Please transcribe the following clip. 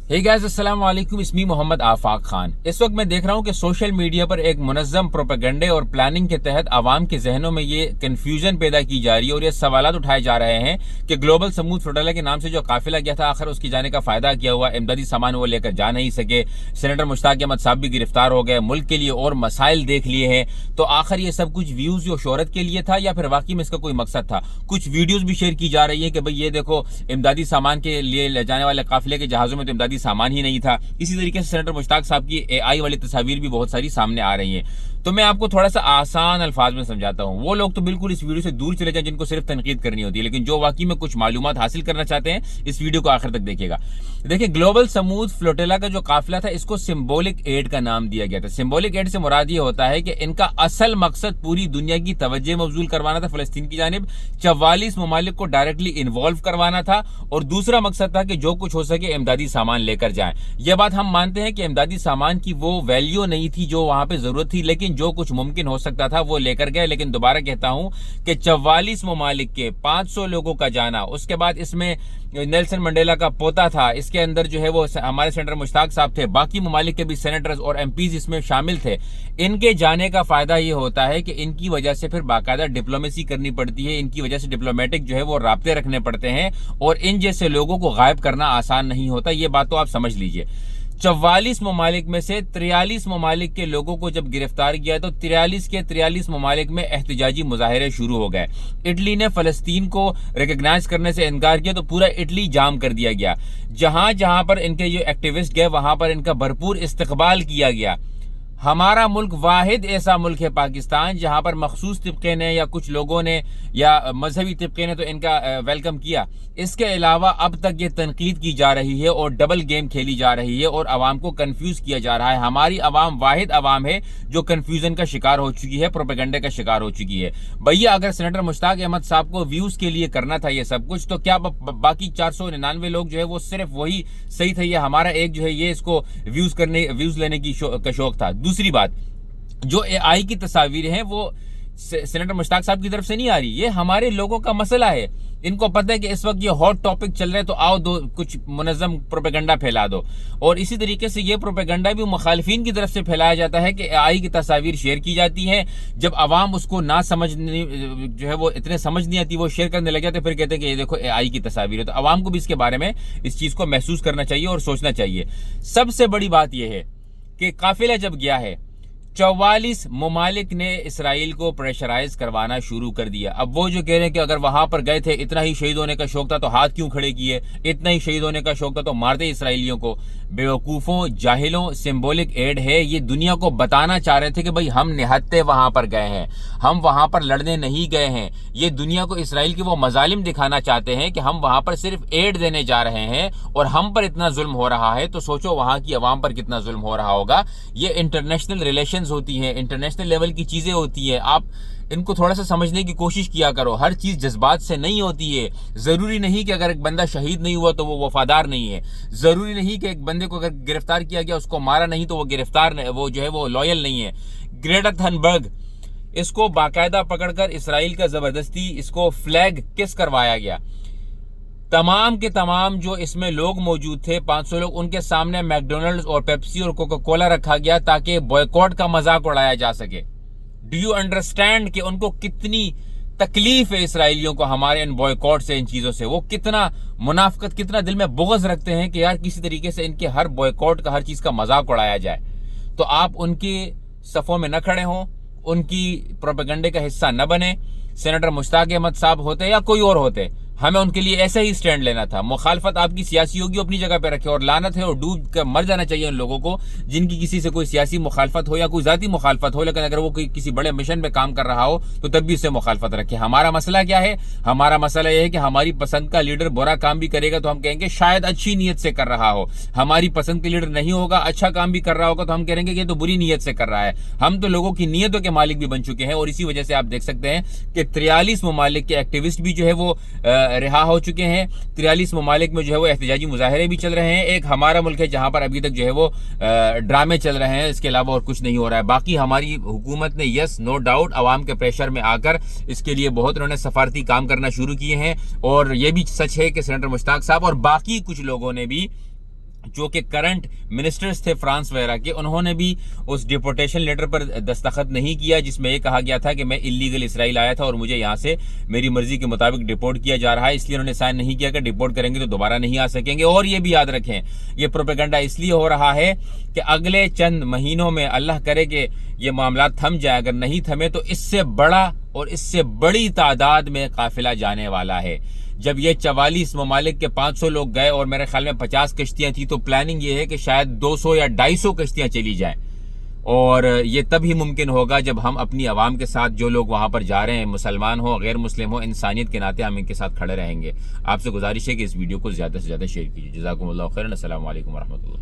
Hey guys, अस्सलाम वालेकुम। इसमी मोहम्मद आफाक खान। इस वक्त मैं देख रहा हूं कि सोशल मीडिया पर एक मुनज़्ज़म प्रोपेगेंडे और प्लानिंग के तहत आवाम के जहनों में ये कन्फ्यूजन पैदा की जा रही है और ये सवालात उठाए जा रहे हैं कि ग्लोबल समूद फ्लोटिला के नाम से जो काफिला गया था, आखिर उसकी जाने का फायदा क्या हुआ। इमदादी सामान वो लेकर जा नहीं सके। सेनेटर मुश्ताक अहमद साहब भी गिरफ्तार हो गए। मुल्क के लिए और मसाइल देख लिए हैं। तो आखिर ये सब कुछ व्यूज और शोहरत के लिए था या फिर वाकई में इसका कोई मकसद था। कुछ वीडियोज भी शेयर की जा रही है कि भाई ये देखो, इमदादी सामान के लिए ले जाने वाले काफिले के जहाजों में तो इमदादी सामान ही नहीं था। इसी तरीके से सेनेटर मुश्ताक साहब की एआई वाली तस्वीर भी बहुत सारी सामने आ रही हैं। तो मैं आपको थोड़ा सा आसान अल्फाज में समझाता हूं। वो लोग तो बिल्कुल इस वीडियो से दूर चले जाएं जिनको सिर्फ तनकीद करनी होती है, लेकिन जो वाकई में कुछ मालूमात हासिल करना चाहते हैं इस वीडियो को आखिर तक देखिएगा। देखिए, ग्लोबल समूद फ्लोटिला का जो काफिला था, इसको सिंबॉलिक एड का नाम दिया गया था। सिंबॉलिक एड से मुराद ये होता है कि इनका असल मकसद पूरी दुनिया की तवज्जो मबजूल करवाना था फलस्तीन की जानिब। 44 ममालिक को डायरेक्टली इन्वॉल्व करवाना था और दूसरा मकसद था कि जो कुछ हो सके इमदादी सामान लेकर जाएं। यह बात हम मानते हैं कि इमदादी सामान की वो वैल्यू नहीं थी जो वहां पे जरूरत थी, लेकिन जो कुछ मुमकिन हो सकता था वो लेकर गए। लेकिन दोबारा कहता हूं कि 44 ममालिक के 500 लोगों का जाना, उसके बाद इसमें नेल्सन मंडेला का पोता था, इसके अंदर जो है वो हमारे सेनेटर मुश्ताक साहब थे, बाकी ममालिक के भी सेनेटर्स और एमपीज इसमें शामिल थे। इनके जाने का फायदा ये होता है कि इनकी वजह से फिर बाकायदा डिप्लोमेसी करनी पड़ती है। इनकी वजह से डिप्लोमेटिक जो है वो राब्ते रखने पड़ते हैं और इन जैसे लोगों को गायब करना आसान नहीं होता। ये बात तो आप समझ लीजिए। 44 ममालिक में से 43 ममालिक के लोगों को जब गिरफ्तार किया तो 43 के 43 ममालिक में एहतजाजी मुजाहरे शुरू हो गए। इटली ने फलस्तीन को रिकग्नाइज करने से इनकार किया तो पूरा इटली जाम कर दिया गया। जहां जहां पर इनके जो एक्टिविस्ट गए वहां पर इनका भरपूर इस्तकबाल किया गया। हमारा मुल्क वाहिद ऐसा मुल्क है पाकिस्तान जहां पर मखसूस तबके ने या कुछ लोगों ने या मजहबी तबके ने तो इनका वेलकम किया। इसके अलावा अब तक ये तनकीद की जा रही है और डबल गेम खेली जा रही है और आवाम को कंफ्यूज किया जा रहा है। हमारी आवाम वाहिद आवाम है जो कंफ्यूजन का शिकार हो चुकी है, प्रोपेगेंडे का शिकार हो चुकी है। भैया, अगर सेनेटर मुश्ताक अहमद साहब को व्यूज के लिए करना था ये सब कुछ, तो क्या बाकी 499 लोग जो है वो सिर्फ वही सही थे या हमारा एक जो है ये इसको व्यूज लेने की का शौक था। दूसरी बात, जो एआई की तस्वीरें हैं वो सेनेटर मुश्ताक साहब की तरफ से नहीं आ रही, ये हमारे लोगों का मसला है। इनको पता है कि इस वक्त ये हॉट टॉपिक चल रहे हैं तो आओ दो कुछ मुनज़्ज़म प्रोपेगेंडा फैला दो। और इसी तरीके से ये प्रोपेगेंडा भी मुखालिफिन की तरफ से फैलाया जाता है कि एआई की तस्वीर शेयर की जाती है। जब आवाम उसको ना समझने जो है वो इतने समझ नहीं आती, वो शेयर करने लग जाते, फिर कहते हैं कि ये देखो एआई की तस्वीर है। तो आवाम को भी इसके बारे में इस चीज को महसूस करना चाहिए और सोचना चाहिए। सबसे बड़ी बात यह है कि काफिला जब गया है, 44 ममालिक ने इसराइल को प्रेशराइज करवाना शुरू कर दिया। अब वो जो कह रहे हैं कि अगर वहां पर गए थे, इतना ही शहीद होने का शौक था तो हाथ क्यों खड़े किए, इतना ही शहीद होने का शौक था तो मारते इसराइलियों को। बेवकूफों, जाहिलों, सिंबॉलिक एड है। ये दुनिया को बताना चाह रहे थे कि भाई हम निहत्ते वहां पर गए हैं, हम वहां पर लड़ने नहीं गए हैं। ये दुनिया को इसराइल की वो मजालिम दिखाना चाहते हैं कि हम वहां पर सिर्फ एड देने जा रहे हैं और हम पर इतना जुल्म हो रहा है, तो सोचो वहां की आवाम पर कितना जुल्म हो रहा होगा। ये इंटरनेशनल रिलेशन होती है, इंटरनेशनल लेवल की चीजें होती है। आप इनको थोड़ा सा समझने की कोशिश किया करो। हर चीज जज्बात से नहीं होती है। जरूरी नहीं कि अगर एक बंदा शहीद नहीं हुआ तो वो वफादार नहीं है। जरूरी नहीं कि एक बंदे को अगर गिरफ्तार किया गया, उसको मारा नहीं तो वो गिरफ्तार नहीं, वो जो है वो लॉयल नहीं है। ग्रेटा थनबर्ग, इसको बाकायदा पकड़कर इसराइल का जबरदस्ती इसको फ्लैग किस करवाया गया। तमाम के तमाम जो इसमें लोग मौजूद थे, 500 लोग, उनके सामने मैकडोनल्ड्स और पेप्सी और कोका कोला रखा गया ताकि बॉयकॉट का मजाक उड़ाया जा सके। डू यू अंडरस्टैंड कि उनको कितनी तकलीफ है इसराइलियों को हमारे इन बॉयकॉट से, इन चीजों से। वो कितना मुनाफकत, कितना दिल में बुग़्ज़ रखते हैं कि यार किसी तरीके से इनके हर बॉयकॉट का, हर चीज का मजाक उड़ाया जाए। तो आप उनकी सफ़ों में न खड़े हों, उनकी प्रोपेगेंडे का हिस्सा न बने। सेनेटर मुश्ताक अहमद साहब होते या कोई और होते, हमें उनके लिए ऐसे ही स्टैंड लेना था। मुखालफत आपकी सियासी होगी, अपनी जगह पे रखे, और लानत है और डूब कर मर जाना चाहिए उन लोगों को जिनकी किसी से कोई सियासी मुखालफत हो या कोई जाती मुखालफत हो, लेकिन अगर वो किसी बड़े मिशन पे काम कर रहा हो तो तब भी उससे मुखालफत रखे। हमारा मसला क्या है? हमारा मसला यह है कि हमारी पसंद का लीडर बुरा काम भी करेगा तो हम कहेंगे शायद अच्छी नीयत से कर रहा हो। हमारी पसंद के लीडर नहीं होगा, अच्छा काम भी कर रहा होगा तो हम कहेंगे कि ये तो बुरी नीयत से कर रहा है। हम तो लोगों की नीयतों के मालिक भी बन चुके हैं और इसी वजह से आप देख सकते हैं कि 43 ममालिक के एक्टिविस्ट भी जो है वो रिहा हो चुके हैं। 43 ममालिक में जो है वो एहतजाजी मुजाहरे भी चल रहे हैं। एक हमारा मुल्क है जहां पर अभी तक जो है वो ड्रामे चल रहे हैं, इसके अलावा और कुछ नहीं हो रहा है। बाकी हमारी हुकूमत ने यस नो डाउट आवाम के प्रेशर में आकर इसके लिए बहुत उन्होंने सफारती काम करना शुरू किए हैं। और ये भी सच है कि सेनेटर मुश्ताक साहब और बाकी कुछ लोगों ने भी جو کہ کرنٹ منسٹرز تھے فرانس وغیرہ کے، انہوں نے بھی اس ڈیپورٹیشن لیٹر پر دستخط نہیں کیا جس میں یہ کہا گیا تھا کہ میں اللیگل اسرائیل آیا تھا اور مجھے یہاں سے میری مرضی کے مطابق ڈیپورٹ کیا جا رہا ہے، اس لیے انہوں نے سائن نہیں کیا کہ ڈیپورٹ کریں گے تو دوبارہ نہیں آ سکیں گے۔ اور یہ بھی یاد رکھیں، یہ پروپیگنڈا اس لیے ہو رہا ہے کہ اگلے چند مہینوں میں اللہ کرے کہ یہ معاملات تھم جائے، اگر نہیں تھمے تو اس سے بڑا اور اس سے بڑی تعداد میں قافلہ جانے والا ہے۔ جب یہ 44 ممالک کے 500 لوگ گئے اور میرے خیال میں 50 کشتیاں تھیں، تو پلاننگ یہ ہے کہ شاید 200 یا 250 کشتیاں چلی جائیں، اور یہ تب ہی ممکن ہوگا جب ہم اپنی عوام کے ساتھ، جو لوگ وہاں پر جا رہے ہیں مسلمان ہوں غیر مسلم ہوں، انسانیت کے ناطے ہم ان کے ساتھ کھڑے رہیں گے۔ آپ سے گزارش ہے کہ اس ویڈیو کو زیادہ سے زیادہ شیئر کیجیے۔ جزاکم اللہ خیرا۔ السلام علیکم ورحمۃ اللہ۔